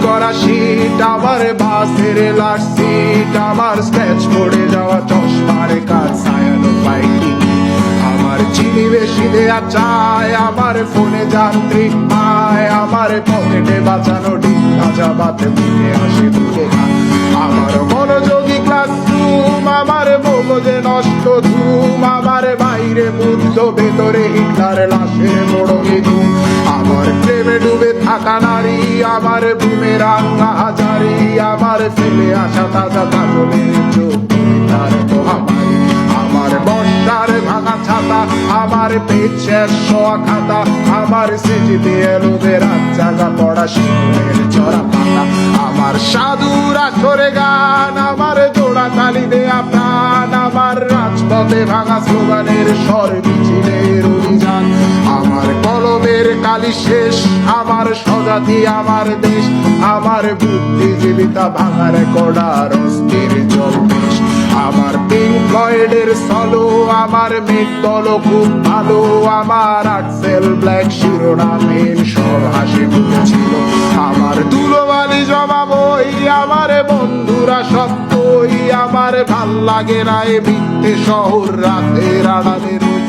করা শীত, আমার বাসের লাস্ট সিট, আমার স্ক্র্যাচ পড়ে যাওয়া চশমার কাজ, ছায়ানো পাইনি আমার চিনি বেশি দেয়া চায়, আমার ফোনে যান্ত্রিক পায়, আমার পকেটে বাঁচানো ডিম ভাজা বাতে মুখে হাসি মুখে খায়, আমার মনোযোগী ক্লাসরুম, আমার মগজে নষ্ট ধুম, আমার বাইরে বুদ্ধ ভেতরে হিটলার লাশের মোড়কে ধুম, আমার প্রেমে ডুবে থাকা নারী, আমার বুমেরাং হাজারি, আমার ফেলে আসা তাজা কাজলের চোখ তার মহামারী, আমার বর্ষার ভাঙা ছাতা, আমার পেট শেষ শোয়া খাতা, আমার স্মৃতিতে এলোদের রাত জাগা পড়া শিশুরের চড়া পাতা, আমার সাধুর আসরে গান, আমার জোড়া তালি দেয়া প্রাণ, আমার রাজপথে ভাঙা স্লোগানের স্বর মিছিলের অভিযান, আমার কলমের কালি শেষ, আমার স্বজাতি আমার দেশ, আমার বুদ্ধিজীবিতা ভাঙার কড়ার অস্থির জলবেশ, আমার পিঙ্ক ফ্লয়েডের সলো, আমার মেঘ দল খুব ভালো, আমার আর্টসেল ব্ল্যাক শিরোনামের সব হাসি মুখেছিল, আমার ধুলোবালি জমা বই, আমার বন্ধুরা সত্যই, আমার ভাল লাগে না এ মিথ্যে শহর রাতের আড়ালে রই,